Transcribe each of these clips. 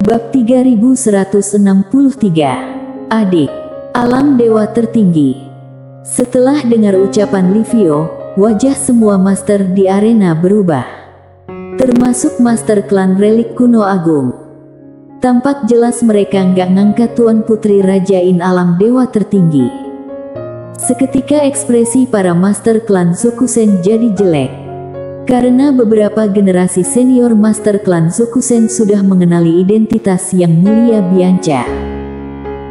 Bab 3163. Adik, alam dewa tertinggi. Setelah dengar ucapan Livio, wajah semua master di arena berubah. Termasuk master klan relik kuno agung. Tampak jelas mereka nggak ngangkat Tuan Putri Rajain alam dewa tertinggi. Seketika ekspresi para master klan Zokusen jadi jelek. Karena beberapa generasi senior master klan Zokusen sudah mengenali identitas yang mulia Bianca.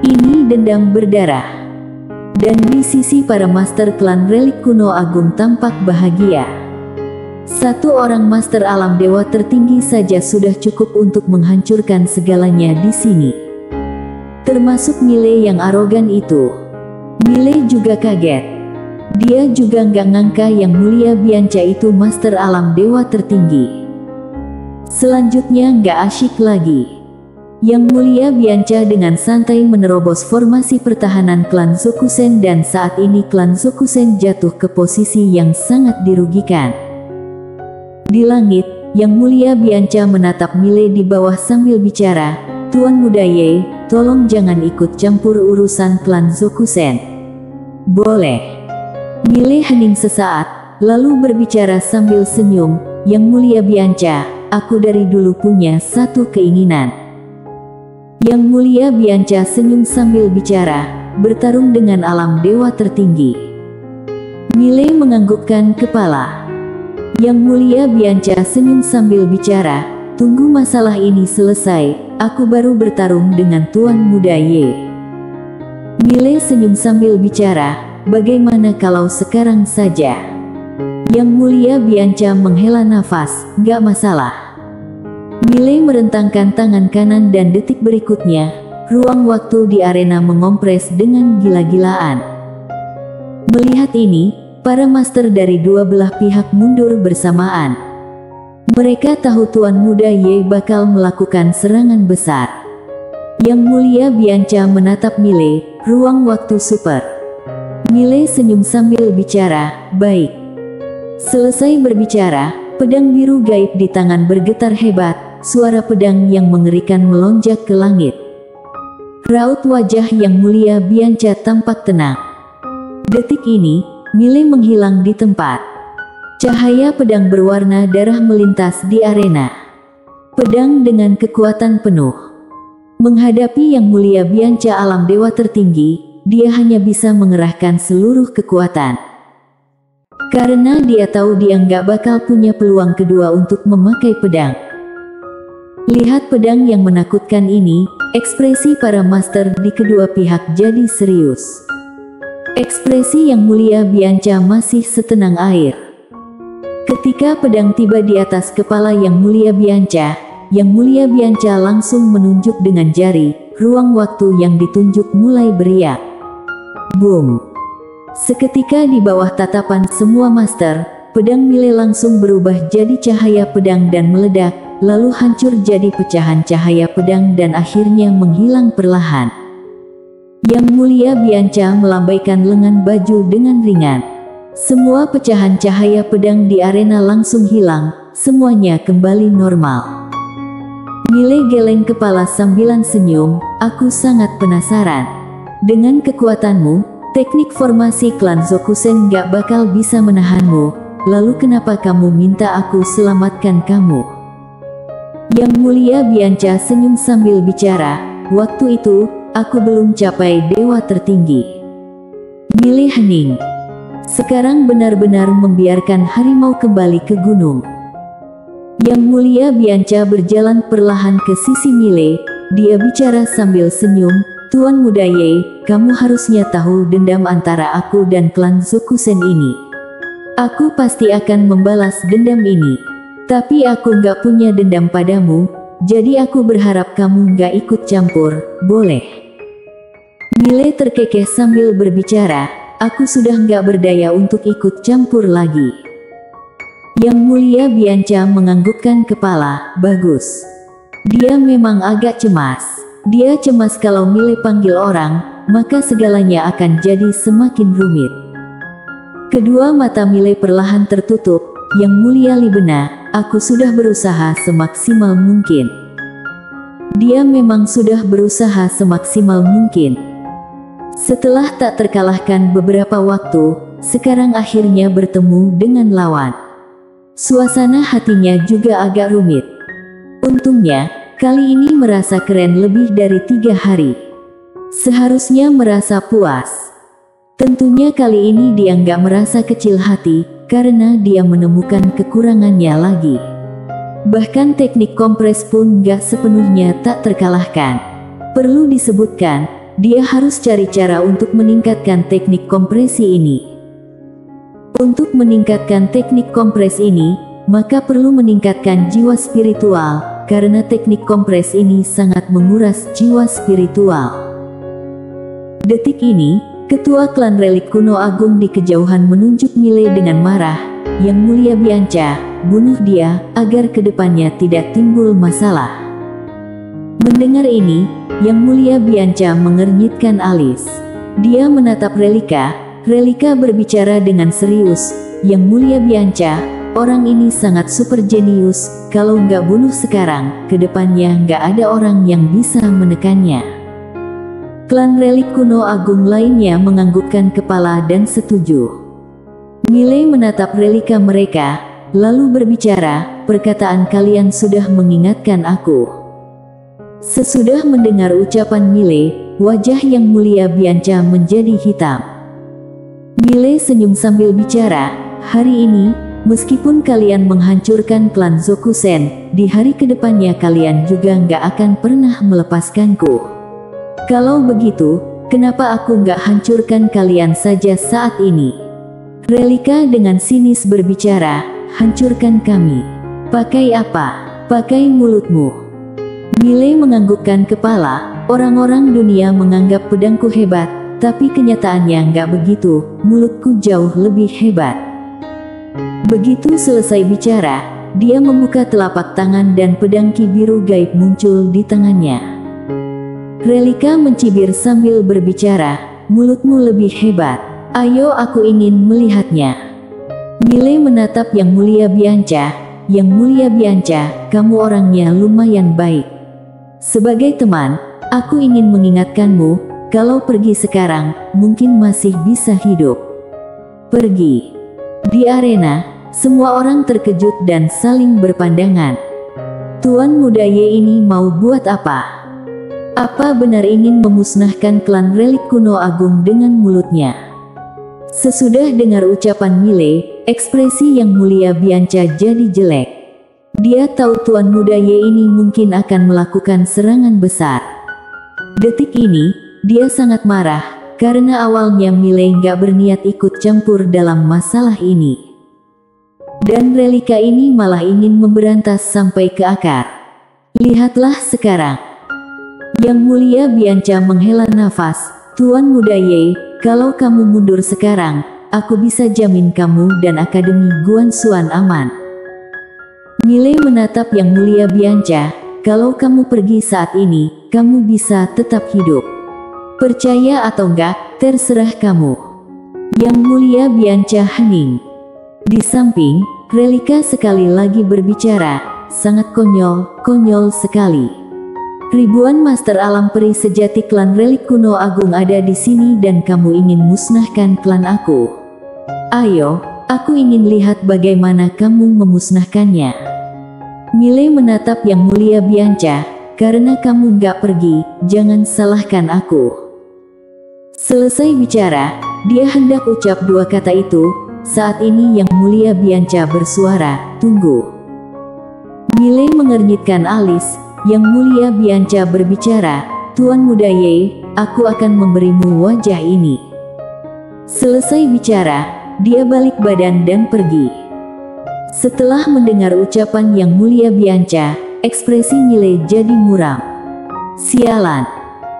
Ini dendam berdarah. Dan di sisi para master klan relik kuno agung tampak bahagia. Satu orang master alam dewa tertinggi saja sudah cukup untuk menghancurkan segalanya di sini. Termasuk Mile yang arogan itu. Mile juga kaget. Dia juga nggak ngangka yang mulia Bianca itu master alam dewa tertinggi. Selanjutnya nggak asyik lagi. Yang mulia Bianca dengan santai menerobos formasi pertahanan klan Zokusen dan saat ini klan Zokusen jatuh ke posisi yang sangat dirugikan. Di langit, yang mulia Bianca menatap Mile di bawah sambil bicara, "Tuan Muda Ye, tolong jangan ikut campur urusan klan Zokusen." "Boleh." Mile hening sesaat, lalu berbicara sambil senyum, "Yang mulia Bianca, aku dari dulu punya satu keinginan." Yang mulia Bianca senyum sambil bicara, "Bertarung dengan alam dewa tertinggi." Mile menganggukkan kepala. Yang mulia Bianca senyum sambil bicara, "Tunggu masalah ini selesai, aku baru bertarung dengan Tuan Muda Ye." Mile senyum sambil bicara, "Bagaimana kalau sekarang saja?" Yang mulia Bianca menghela nafas, "Gak masalah." Mile merentangkan tangan kanan dan detik berikutnya, ruang waktu di arena mengompres dengan gila-gilaan. Melihat ini, para master dari dua belah pihak mundur bersamaan. Mereka tahu Tuan Muda Ye bakal melakukan serangan besar. Yang mulia Bianca menatap Mile, ruang waktu super. Mile senyum sambil bicara, "Baik." Selesai berbicara, pedang biru gaib di tangan bergetar hebat, suara pedang yang mengerikan melonjak ke langit. Raut wajah yang mulia Bianca tampak tenang. Detik ini, Mile menghilang di tempat. Cahaya pedang berwarna darah melintas di arena. Pedang dengan kekuatan penuh. Menghadapi yang mulia Bianca alam dewa tertinggi, dia hanya bisa mengerahkan seluruh kekuatan. Karena dia tahu dia nggak bakal punya peluang kedua untuk memakai pedang. Lihat pedang yang menakutkan ini, ekspresi para master di kedua pihak jadi serius. Ekspresi yang mulia Bianca masih setenang air. Ketika pedang tiba di atas kepala yang mulia Bianca, yang mulia Bianca langsung menunjuk dengan jari, ruang waktu yang ditunjuk mulai beriak. Boom! Seketika di bawah tatapan semua master, pedang Mile langsung berubah jadi cahaya pedang dan meledak, lalu hancur jadi pecahan cahaya pedang dan akhirnya menghilang perlahan. Yang mulia Bianca melambaikan lengan baju dengan ringan. Semua pecahan cahaya pedang di arena langsung hilang, semuanya kembali normal. Mile geleng kepala sambilan senyum, "Aku sangat penasaran. Dengan kekuatanmu, teknik formasi klan Zokusen gak bakal bisa menahanmu, lalu kenapa kamu minta aku selamatkan kamu?" Yang mulia Bianca senyum sambil bicara, "Waktu itu, aku belum capai dewa tertinggi." Mile hening. Sekarang benar-benar membiarkan harimau kembali ke gunung. Yang mulia Bianca berjalan perlahan ke sisi Mile, dia bicara sambil senyum, "Tuan Muda Ye, kamu harusnya tahu dendam antara aku dan klan Zokusen ini. Aku pasti akan membalas dendam ini. Tapi aku nggak punya dendam padamu, jadi aku berharap kamu nggak ikut campur, boleh?" Mile terkekeh sambil berbicara, "Aku sudah nggak berdaya untuk ikut campur lagi." Yang mulia Bianca menganggukkan kepala, "Bagus." Dia memang agak cemas. Dia cemas kalau Mile panggil orang, maka segalanya akan jadi semakin rumit. Kedua mata Mile perlahan tertutup. "Yang mulia Libena, aku sudah berusaha semaksimal mungkin." Dia memang sudah berusaha semaksimal mungkin. Setelah tak terkalahkan beberapa waktu, sekarang akhirnya bertemu dengan lawan. Suasana hatinya juga agak rumit. Untungnya, kali ini merasa keren lebih dari 3 hari. Seharusnya merasa puas. Tentunya kali ini dia nggak merasa kecil hati, karena dia menemukan kekurangannya lagi. Bahkan teknik kompres pun nggak sepenuhnya tak terkalahkan. Perlu disebutkan, dia harus cari cara untuk meningkatkan teknik kompresi ini. Untuk meningkatkan teknik kompres ini, maka perlu meningkatkan jiwa spiritual, karena teknik kompres ini sangat menguras jiwa spiritual. Detik ini, Ketua Klan Relik Kuno Agung di kejauhan menunjuk Mile dengan marah. Yang Mulia Bianca, bunuh dia, agar kedepannya tidak timbul masalah. Mendengar ini, Yang Mulia Bianca mengernyitkan alis. Dia menatap Relika. Relika berbicara dengan serius. Yang Mulia Bianca, orang ini sangat super jenius. Kalau nggak bunuh sekarang, kedepannya nggak ada orang yang bisa menekannya. Klan Relik Kuno Agung lainnya menganggukkan kepala dan setuju. Mile menatap Relika mereka, lalu berbicara, perkataan kalian sudah mengingatkan aku. Sesudah mendengar ucapan Mile, wajah Yang Mulia Bianca menjadi hitam. Mile senyum sambil bicara, hari ini, meskipun kalian menghancurkan klan Zokusen, di hari kedepannya kalian juga nggak akan pernah melepaskanku. Kalau begitu, kenapa aku nggak hancurkan kalian saja saat ini? Relika dengan sinis berbicara, hancurkan kami. Pakai apa? Pakai mulutmu. Mile menganggukkan kepala, orang-orang dunia menganggap pedangku hebat, tapi kenyataannya nggak begitu, mulutku jauh lebih hebat. Begitu selesai bicara, dia membuka telapak tangan dan pedang ki biru gaib muncul di tangannya. Relika mencibir sambil berbicara, mulutmu lebih hebat. Ayo aku ingin melihatnya. Mile menatap Yang Mulia Bianca. Yang Mulia Bianca, kamu orangnya lumayan baik. Sebagai teman, aku ingin mengingatkanmu, kalau pergi sekarang, mungkin masih bisa hidup. Pergi. Di arena, semua orang terkejut dan saling berpandangan. Tuan muda Ye ini mau buat apa? Apa benar ingin memusnahkan klan Relik Kuno Agung dengan mulutnya? Sesudah dengar ucapan Mile, ekspresi Yang Mulia Bianca jadi jelek. Dia tahu tuan muda Ye ini mungkin akan melakukan serangan besar. Detik ini, dia sangat marah, karena awalnya Mile nggak berniat ikut campur dalam masalah ini. Dan Relika ini malah ingin memberantas sampai ke akar. Lihatlah sekarang. Yang Mulia Bianca menghela nafas, Tuan muda Ye, kalau kamu mundur sekarang, aku bisa jamin kamu dan Akademi Guanxuan aman. Mile menatap Yang Mulia Bianca, kalau kamu pergi saat ini, kamu bisa tetap hidup. Percaya atau enggak, terserah kamu. Yang Mulia Bianca hening. Di samping, Relika sekali lagi berbicara, sangat konyol sekali. Ribuan master alam peri sejati klan Relik Kuno Agung ada di sini dan kamu ingin musnahkan klan aku. Ayo, aku ingin lihat bagaimana kamu memusnahkannya. Mile menatap Yang Mulia Bianca, karena kamu nggak pergi, jangan salahkan aku. Selesai bicara, dia hendak ucap 2 kata itu, saat ini Yang Mulia Bianca bersuara, tunggu. Mile mengernyitkan alis. Yang Mulia Bianca berbicara, Tuan muda Ye, aku akan memberimu wajah ini. Selesai bicara, dia balik badan dan pergi. Setelah mendengar ucapan Yang Mulia Bianca, ekspresi Mile jadi muram. Sialan,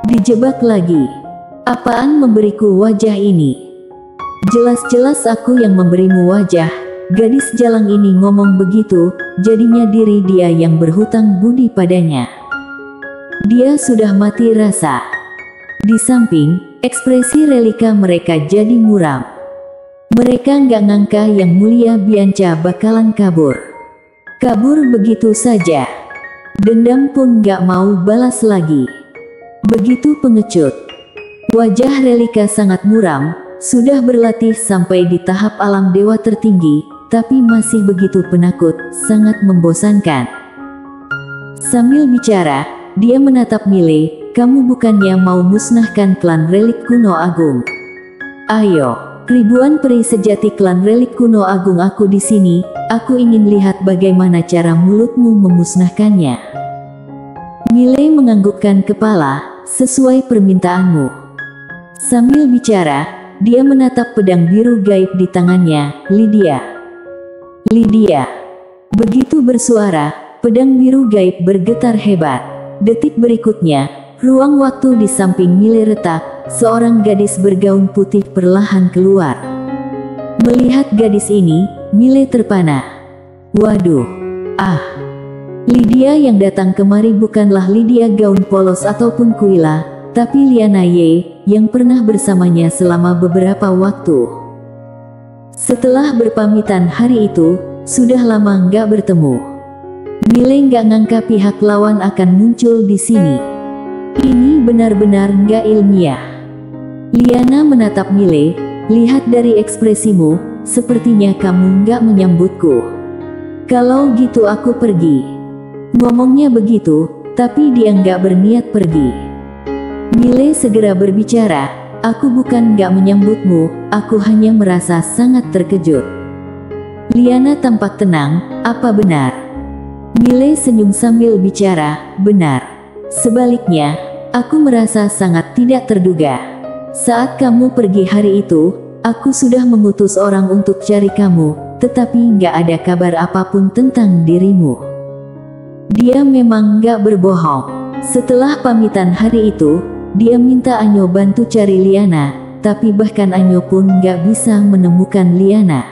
dijebak lagi. Apaan memberiku wajah ini? Jelas-jelas aku yang memberimu wajah. Gadis jalang ini ngomong begitu, jadinya diri dia yang berhutang budi padanya. Dia sudah mati rasa. Di samping, ekspresi Relika mereka jadi muram. Mereka nggak ngangka Yang Mulia Bianca bakalan kabur. Kabur begitu saja. Dendam pun gak mau balas lagi. Begitu pengecut. Wajah Relika sangat muram, sudah berlatih sampai di tahap alam dewa tertinggi, tapi masih begitu penakut, sangat membosankan. Sambil bicara, dia menatap Mile, kamu bukannya mau musnahkan klan relik kuno agung? Ayo, ribuan peri sejati klan relik kuno agung aku di sini, aku ingin lihat bagaimana cara mulutmu memusnahkannya. Mile menganggukkan kepala, sesuai permintaanmu. Sambil bicara, dia menatap pedang biru gaib di tangannya, Lydia. Lydia. Begitu bersuara, pedang biru gaib bergetar hebat. Detik berikutnya, ruang waktu di samping Mile retak, seorang gadis bergaun putih perlahan keluar. Melihat gadis ini, Mile terpana. Waduh, Lydia yang datang kemari bukanlah Lydia gaun polos ataupun kuila, tapi Liana Ye, yang pernah bersamanya selama beberapa waktu. Setelah berpamitan hari itu, sudah lama nggak bertemu. Mile nggak ngangka pihak lawan akan muncul di sini. Ini benar-benar nggak ilmiah. Liana menatap Mile, lihat dari ekspresimu, sepertinya kamu nggak menyambutku. Kalau gitu aku pergi. Ngomongnya begitu, tapi dia nggak berniat pergi. Mile segera berbicara, aku bukan nggak menyambutmu, aku hanya merasa sangat terkejut. Liana tampak tenang, apa benar? Mile senyum sambil bicara, benar. Sebaliknya, aku merasa sangat tidak terduga. Saat kamu pergi hari itu, aku sudah mengutus orang untuk cari kamu, tetapi nggak ada kabar apapun tentang dirimu. Dia memang nggak berbohong. Setelah pamitan hari itu, dia minta Anyo bantu cari Liana, tapi bahkan Anyo pun nggak bisa menemukan Liana.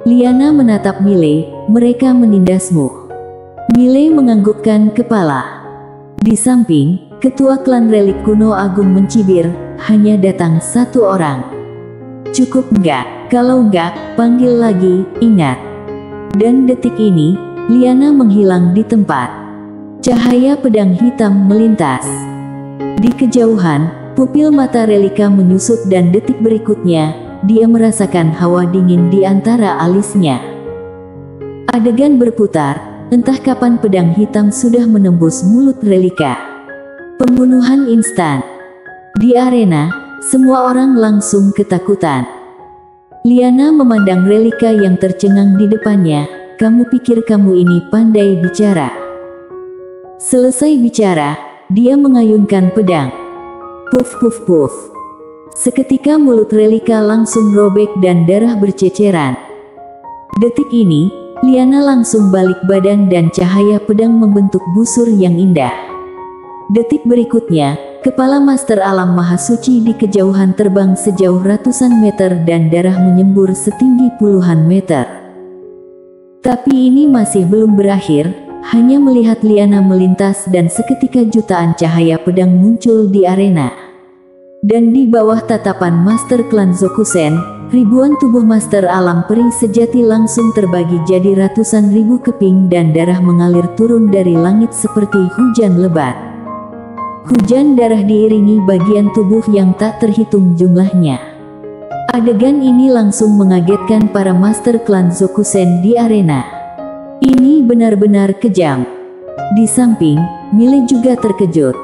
Liana menatap Mile, mereka menindasmu. Mile menganggukkan kepala. Di samping, ketua klan relik kuno agung mencibir, hanya datang satu orang. Cukup nggak? Kalau nggak, panggil lagi, ingat. Dan detik ini, Liana menghilang di tempat. Cahaya pedang hitam melintas. Di kejauhan, pupil mata Relika menyusut dan detik berikutnya, dia merasakan hawa dingin di antara alisnya. Adegan berputar, entah kapan pedang hitam sudah menembus mulut Relika. Pembunuhan instan. Di arena, semua orang langsung ketakutan. Liana memandang Relika yang tercengang di depannya, kamu pikir kamu ini pandai bicara? Selesai bicara, dia mengayunkan pedang. Puf puf puf. Seketika mulut Relika langsung robek dan darah berceceran. Detik ini, Liana langsung balik badan dan cahaya pedang membentuk busur yang indah. Detik berikutnya, kepala Master Alam Maha Suci di kejauhan terbang sejauh ratusan meter dan darah menyembur setinggi puluhan meter. Tapi ini masih belum berakhir, hanya melihat Liana melintas dan seketika jutaan cahaya pedang muncul di arena. Dan di bawah tatapan Master Klan Zokusen, ribuan tubuh Master Alam Peri sejati langsung terbagi jadi ratusan ribu keping dan darah mengalir turun dari langit seperti hujan lebat. Hujan darah diiringi bagian tubuh yang tak terhitung jumlahnya. Adegan ini langsung mengagetkan para Master Klan Zokusen di arena. Ini benar-benar kejam. Di samping, Mile juga terkejut.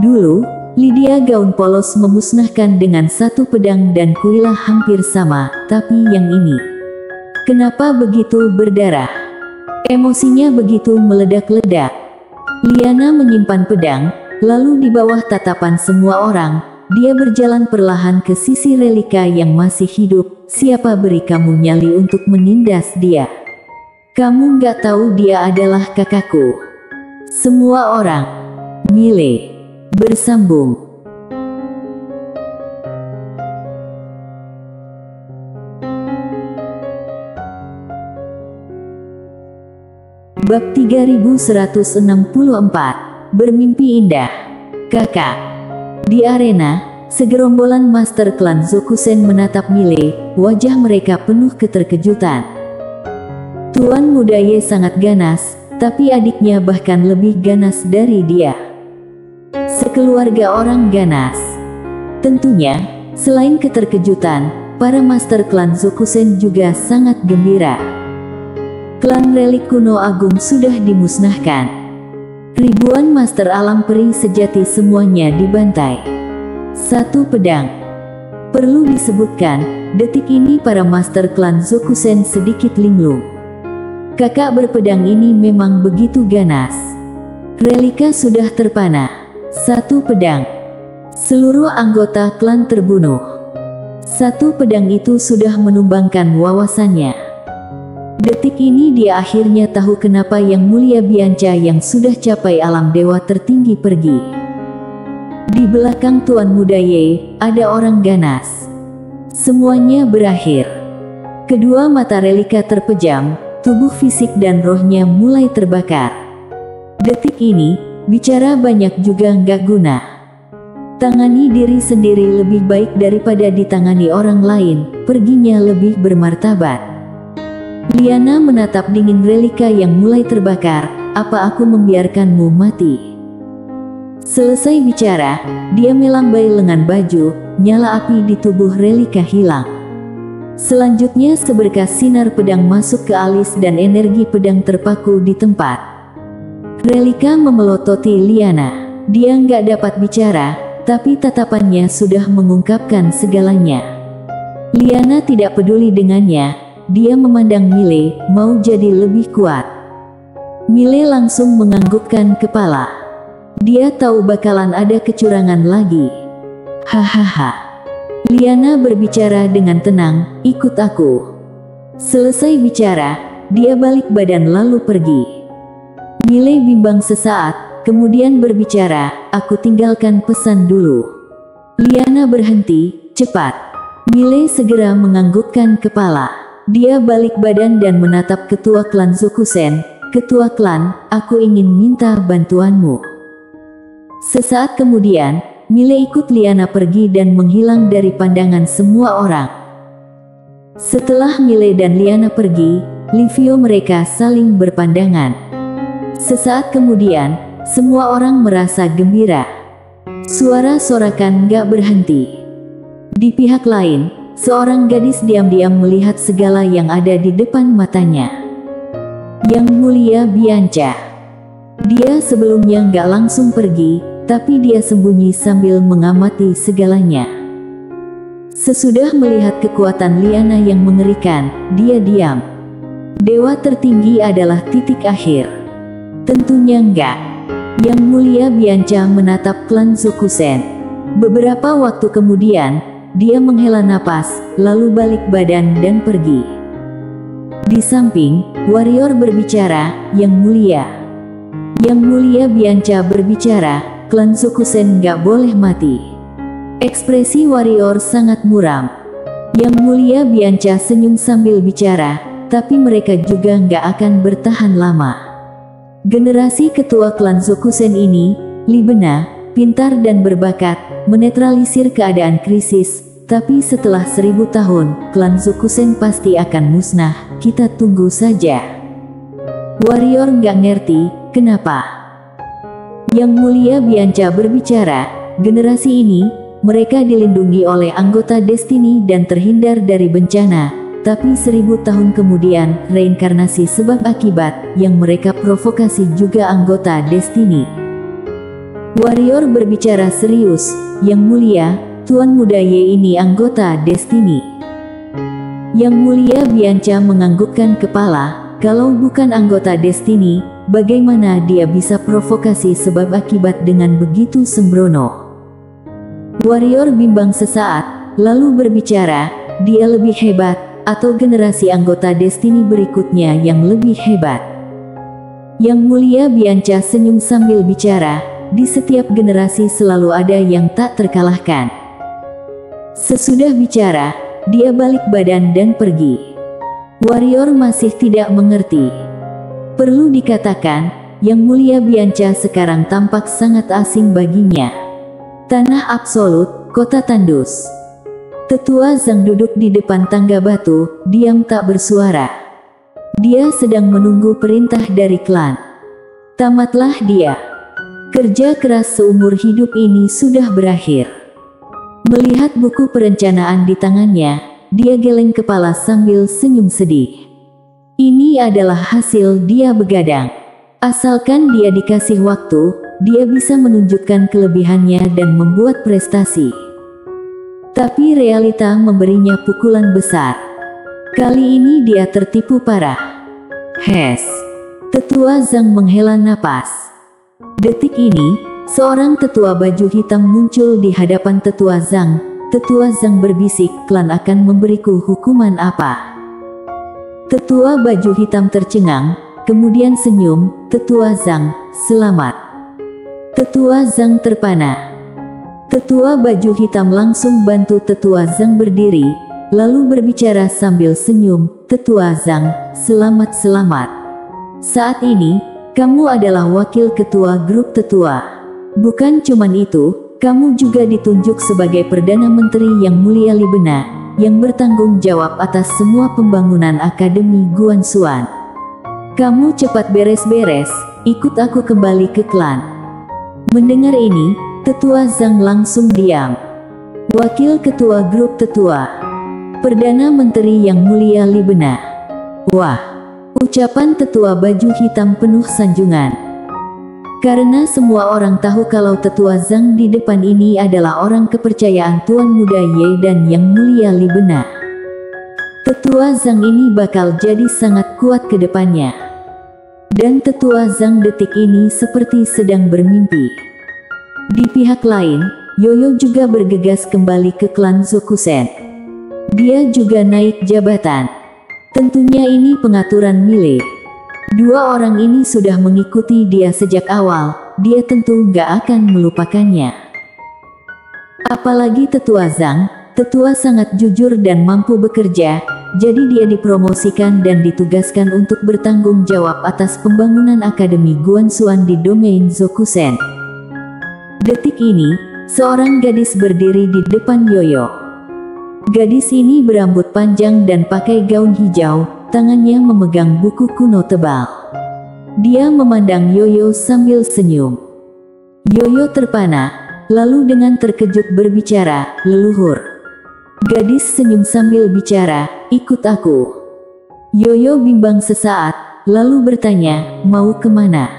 Dulu, Lydia gaun polos memusnahkan dengan satu pedang dan kuila hampir sama, tapi yang ini, kenapa begitu berdarah? Emosinya begitu meledak-ledak. Liana menyimpan pedang, lalu di bawah tatapan semua orang, dia berjalan perlahan ke sisi Relika yang masih hidup. Siapa beri kamu nyali untuk menindas dia? Kamu nggak tahu dia adalah kakakku. Semua orang. Mile bersambung. Bab 3164, Bermimpi Indah. Kakak. Di arena, segerombolan Master Klan Zokusen menatap Mile, wajah mereka penuh keterkejutan. Tuan Muda Ye sangat ganas, tapi adiknya bahkan lebih ganas dari dia. Sekeluarga orang ganas. Tentunya, selain keterkejutan, para master klan Zokusen juga sangat gembira. Klan relik kuno agung sudah dimusnahkan. Ribuan master alam peri sejati semuanya dibantai. Satu pedang. Perlu disebutkan, detik ini para master klan Zokusen sedikit linglung. Kakak berpedang ini memang begitu ganas. Relika sudah terpana. Satu pedang. Seluruh anggota klan terbunuh. Satu pedang itu sudah menumbangkan wawasannya. Detik ini dia akhirnya tahu kenapa Yang Mulia Bianca yang sudah capai alam dewa tertinggi pergi. Di belakang Tuan Muda Ye, ada orang ganas. Semuanya berakhir. Kedua mata Relika terpejam, tubuh fisik dan rohnya mulai terbakar. Detik ini, bicara banyak juga nggak guna. Tangani diri sendiri lebih baik daripada ditangani orang lain, perginya lebih bermartabat. Liana menatap dingin Relika yang mulai terbakar. Apa aku membiarkanmu mati? Selesai bicara, dia melambai lengan baju, nyala api di tubuh Relika hilang. Selanjutnya seberkas sinar pedang masuk ke alis dan energi pedang terpaku di tempat. Relika memelototi Liana. Dia nggak dapat bicara, tapi tatapannya sudah mengungkapkan segalanya. Liana tidak peduli dengannya. Dia memandang Mile, mau jadi lebih kuat. Mile langsung menganggukkan kepala. Dia tahu bakalan ada kecurangan lagi. Hahaha. Liana berbicara dengan tenang, ikut aku. Selesai bicara, dia balik badan lalu pergi. Mile bimbang sesaat, kemudian berbicara, aku tinggalkan pesan dulu. Liana berhenti, cepat. Mile segera menganggukkan kepala. Dia balik badan dan menatap ketua klan Zokusen. Ketua klan, aku ingin minta bantuanmu. Sesaat kemudian, Mile ikut Liana pergi dan menghilang dari pandangan semua orang. Setelah Mile dan Liana pergi, Livio mereka saling berpandangan. Sesaat kemudian, semua orang merasa gembira. Suara sorakan gak berhenti. Di pihak lain, seorang gadis diam-diam melihat segala yang ada di depan matanya. Yang Mulia Bianca. Dia sebelumnya nggak langsung pergi, tapi dia sembunyi sambil mengamati segalanya. Sesudah melihat kekuatan Liana yang mengerikan, dia diam. Dewa tertinggi adalah titik akhir. Tentunya enggak. Yang Mulia Bianca menatap klan Zokusen. Beberapa waktu kemudian, dia menghela napas, lalu balik badan dan pergi. Di samping, warrior berbicara, Yang Mulia. Yang Mulia Bianca berbicara, klan Zokusen nggak boleh mati. Ekspresi warrior sangat muram. Yang Mulia Bianca senyum sambil bicara, tapi mereka juga nggak akan bertahan lama. Generasi ketua klan Zokusen ini, Libena, pintar dan berbakat, menetralisir keadaan krisis, tapi setelah 1000 tahun, klan Zokusen pasti akan musnah, kita tunggu saja. Warrior nggak ngerti, kenapa? Yang Mulia Bianca berbicara, generasi ini, mereka dilindungi oleh anggota Destiny dan terhindar dari bencana, tapi 1000 tahun kemudian, reinkarnasi sebab akibat, yang mereka provokasi juga anggota Destiny. Warrior berbicara serius, Yang Mulia, Tuan Muda Ye ini anggota Destiny. Yang Mulia Bianca menganggukkan kepala, kalau bukan anggota Destiny, bagaimana dia bisa provokasi sebab akibat dengan begitu sembrono? Warrior bimbang sesaat, lalu berbicara, dia lebih hebat, atau generasi anggota Destiny berikutnya yang lebih hebat. Yang Mulia Bianca senyum sambil bicara, di setiap generasi selalu ada yang tak terkalahkan. Sesudah bicara, dia balik badan dan pergi. Warrior masih tidak mengerti. Perlu dikatakan, Yang Mulia Bianca sekarang tampak sangat asing baginya. Tanah absolut, kota tandus. Tetua Zhang duduk di depan tangga batu, diam tak bersuara. Dia sedang menunggu perintah dari klan. Tamatlah dia. Kerja keras seumur hidup ini sudah berakhir. Melihat buku perencanaan di tangannya, dia geleng kepala sambil senyum sedih. Ini adalah hasil dia begadang. Asalkan dia dikasih waktu, dia bisa menunjukkan kelebihannya dan membuat prestasi. Tapi realita memberinya pukulan besar. Kali ini dia tertipu parah. Hes. Tetua Zhang menghela napas. Detik ini, seorang tetua baju hitam muncul di hadapan Tetua Zhang. Tetua Zhang berbisik, "Klan akan memberiku hukuman apa?" Tetua baju hitam tercengang, kemudian senyum. "Tetua Zhang, selamat." Tetua Zhang terpana. Tetua baju hitam langsung bantu Tetua Zhang berdiri, lalu berbicara sambil senyum, "Tetua Zhang, selamat-selamat. Saat ini, kamu adalah wakil ketua grup tetua. Bukan cuman itu, kamu juga ditunjuk sebagai Perdana Menteri Yang Mulia Li Bena, yang bertanggung jawab atas semua pembangunan Akademi Guanxuan. Kamu cepat beres-beres, ikut aku kembali ke klan." Mendengar ini, Tetua Zhang langsung diam. Wakil ketua grup tetua, Perdana Menteri Yang Mulia Li Bena. Wah. Ucapan tetua baju hitam penuh sanjungan. Karena semua orang tahu kalau Tetua Zhang di depan ini adalah orang kepercayaan Tuan Muda Ye dan Yang Mulia Li Bena. Tetua Zhang ini bakal jadi sangat kuat ke depannya. Dan Tetua Zhang detik ini seperti sedang bermimpi. Di pihak lain, Yoyo juga bergegas kembali ke klan Zokusen. Dia juga naik jabatan. Tentunya ini pengaturan Mile. Dua orang ini sudah mengikuti dia sejak awal, dia tentu gak akan melupakannya. Apalagi Tetua Zhang, tetua sangat jujur dan mampu bekerja, jadi dia dipromosikan dan ditugaskan untuk bertanggung jawab atas pembangunan Akademi Guanxuan di domain Zokusen. Detik ini, seorang gadis berdiri di depan Yoyo. Gadis ini berambut panjang dan pakai gaun hijau, tangannya memegang buku kuno tebal. Dia memandang Yoyo sambil senyum. Yoyo terpana, lalu dengan terkejut berbicara, "Leluhur." Gadis senyum sambil bicara, "Ikut aku." Yoyo bimbang sesaat, lalu bertanya, "Mau kemana?"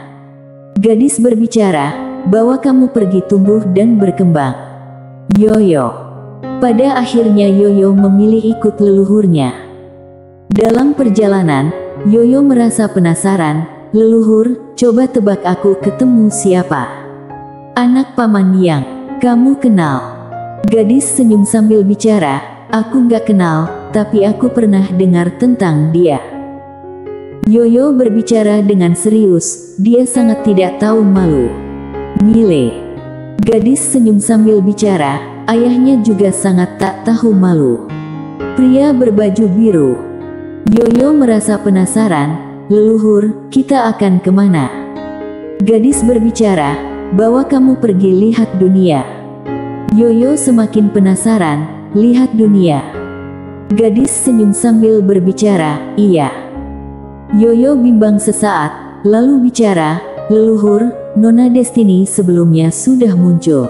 Gadis berbicara, "Bawa kamu pergi tumbuh dan berkembang." Yoyo. Pada akhirnya Yoyo memilih ikut leluhurnya. Dalam perjalanan, Yoyo merasa penasaran, "Leluhur, coba tebak aku ketemu siapa?" "Anak Paman Yang, kamu kenal?" Gadis senyum sambil bicara, "Aku gak kenal, tapi aku pernah dengar tentang dia." Yoyo berbicara dengan serius, dia sangat tidak tahu malu. "Mile." Gadis senyum sambil bicara, ayahnya juga sangat tak tahu malu. Pria berbaju biru. Yoyo merasa penasaran, "Leluhur, kita akan kemana?" Gadis berbicara, "Bawa kamu pergi lihat dunia." Yoyo semakin penasaran, "Lihat dunia?" Gadis senyum sambil berbicara, "Iya." Yoyo bimbang sesaat, lalu bicara, "Leluhur, Nona Destiny sebelumnya sudah muncul.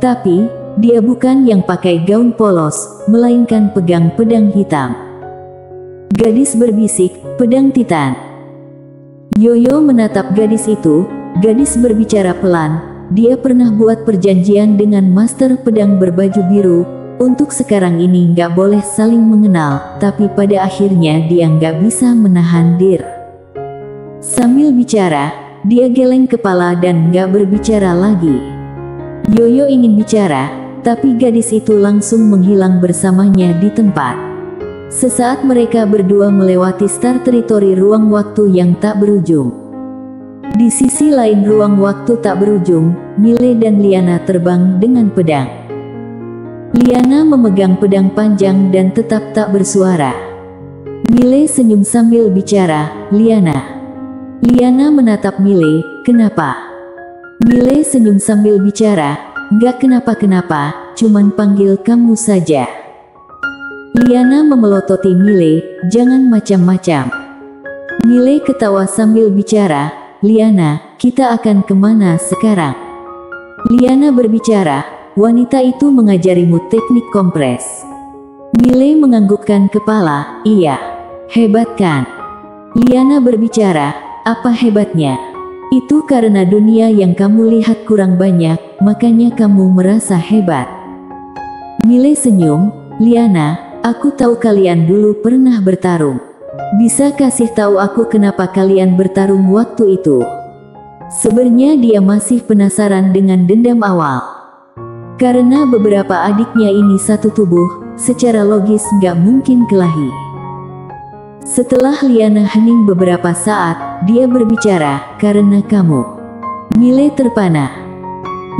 Tapi, dia bukan yang pakai gaun polos, melainkan pegang pedang hitam." Gadis berbisik, "Pedang Titan." Yoyo menatap gadis itu, gadis berbicara pelan, dia pernah buat perjanjian dengan master pedang berbaju biru, untuk sekarang ini nggak boleh saling mengenal, tapi pada akhirnya dia nggak bisa menahan diri. Sambil bicara, dia geleng kepala dan nggak berbicara lagi. Yoyo ingin bicara, tapi gadis itu langsung menghilang bersamanya di tempat. Sesaat mereka berdua melewati Star Territory ruang waktu yang tak berujung. Di sisi lain ruang waktu tak berujung, Mile dan Liana terbang dengan pedang. Liana memegang pedang panjang dan tetap tak bersuara. Mile senyum sambil bicara, "Liana." Liana menatap Mile, "Kenapa?" Mile senyum sambil bicara, "Nggak kenapa-kenapa, cuman panggil kamu saja." Liana memelototi Mile, "Jangan macam-macam." Mile ketawa sambil bicara, "Liana, kita akan kemana sekarang?" Liana berbicara, "Wanita itu mengajarimu teknik kompres." Miley menganggukkan kepala, "Iya." "Hebat kan?" Liana berbicara, "Apa hebatnya?" "Itu karena dunia yang kamu lihat kurang banyak, makanya kamu merasa hebat." Miley senyum, "Liana, aku tahu kalian dulu pernah bertarung. Bisa kasih tahu aku kenapa kalian bertarung waktu itu?" Sebenarnya dia masih penasaran dengan dendam awal. Karena beberapa adiknya ini satu tubuh, secara logis nggak mungkin kelahi. Setelah Liana hening beberapa saat, dia berbicara, "Karena kamu." Miley terpana.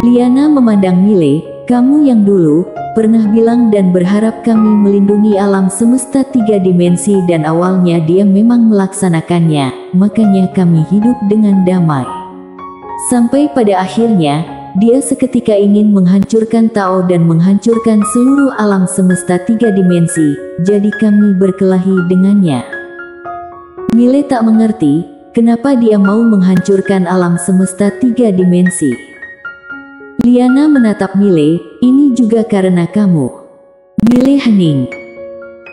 Liana memandang Miley, "Kamu yang dulu pernah bilang dan berharap kami melindungi alam semesta 3 dimensi dan awalnya dia memang melaksanakannya, makanya kami hidup dengan damai. Sampai pada akhirnya, dia seketika ingin menghancurkan Tao dan menghancurkan seluruh alam semesta 3 dimensi, jadi kami berkelahi dengannya." Miley tak mengerti, kenapa dia mau menghancurkan alam semesta 3 dimensi. Liana menatap Miley, "Ini juga karena kamu." Miley hening.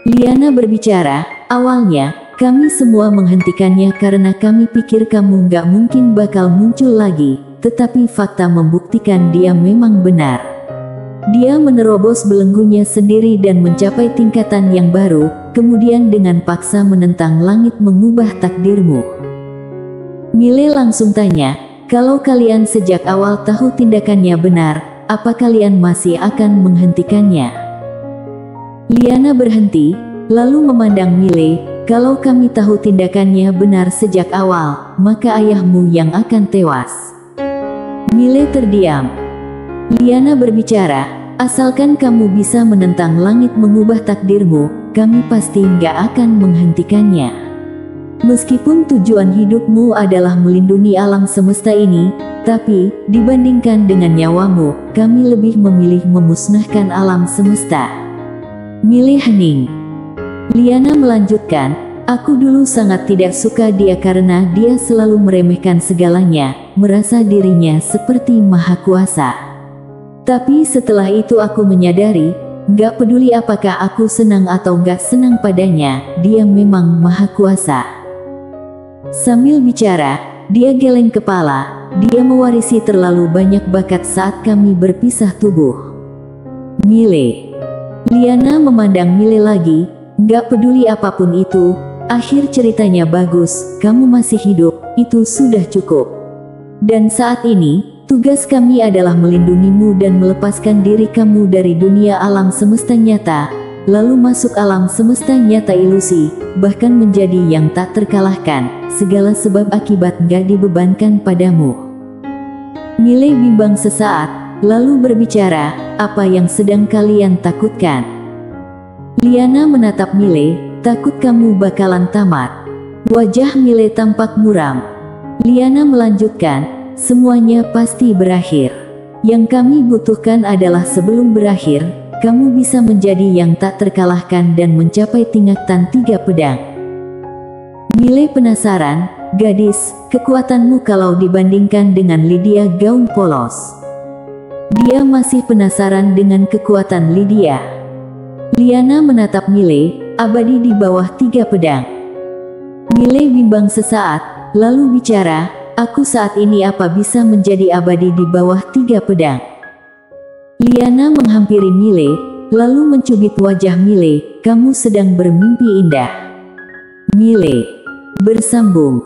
Liana berbicara, "Awalnya, kami semua menghentikannya karena kami pikir kamu gak mungkin bakal muncul lagi, tetapi fakta membuktikan dia memang benar. Dia menerobos belenggunya sendiri dan mencapai tingkatan yang baru, kemudian dengan paksa menentang langit mengubah takdirmu." Miley langsung tanya, "Kalau kalian sejak awal tahu tindakannya benar, apa kalian masih akan menghentikannya?" Liana berhenti, lalu memandang Miley, "Kalau kami tahu tindakannya benar sejak awal, maka ayahmu yang akan tewas." Miley terdiam. Liana berbicara, "Asalkan kamu bisa menentang langit mengubah takdirmu, kami pasti nggak akan menghentikannya. Meskipun tujuan hidupmu adalah melindungi alam semesta ini, tapi, dibandingkan dengan nyawamu, kami lebih memilih memusnahkan alam semesta." Miley hening. Liana melanjutkan, "Aku dulu sangat tidak suka dia karena dia selalu meremehkan segalanya, merasa dirinya seperti maha kuasa. Tapi setelah itu aku menyadari, gak peduli apakah aku senang atau gak senang padanya, dia memang maha kuasa." Sambil bicara, dia geleng kepala, "Dia mewarisi terlalu banyak bakat saat kami berpisah tubuh." Miley. Liana memandang Miley lagi, "Gak peduli apapun itu, akhir ceritanya bagus, kamu masih hidup, itu sudah cukup. Dan saat ini, tugas kami adalah melindungimu dan melepaskan diri kamu dari dunia alam semesta nyata, lalu masuk alam semesta nyata ilusi, bahkan menjadi yang tak terkalahkan, segala sebab akibat gak dibebankan padamu." Miley bimbang sesaat, lalu berbicara, "Apa yang sedang kalian takutkan?" Liana menatap Miley, "Takut kamu bakalan tamat." Wajah Miley tampak muram. Liana melanjutkan, "Semuanya pasti berakhir. Yang kami butuhkan adalah sebelum berakhir, kamu bisa menjadi yang tak terkalahkan dan mencapai tingkatan 3 pedang." Miley penasaran, "Gadis, kekuatanmu kalau dibandingkan dengan Lydia gaun polos." Dia masih penasaran dengan kekuatan Lydia. Liana menatap Miley, "Abadi di bawah 3 pedang." Miley bimbang sesaat, lalu bicara, "Aku saat ini apa bisa menjadi abadi di bawah 3 pedang?" Liana menghampiri Miley, lalu mencubit wajah Miley, "Kamu sedang bermimpi indah." Miley bersambung.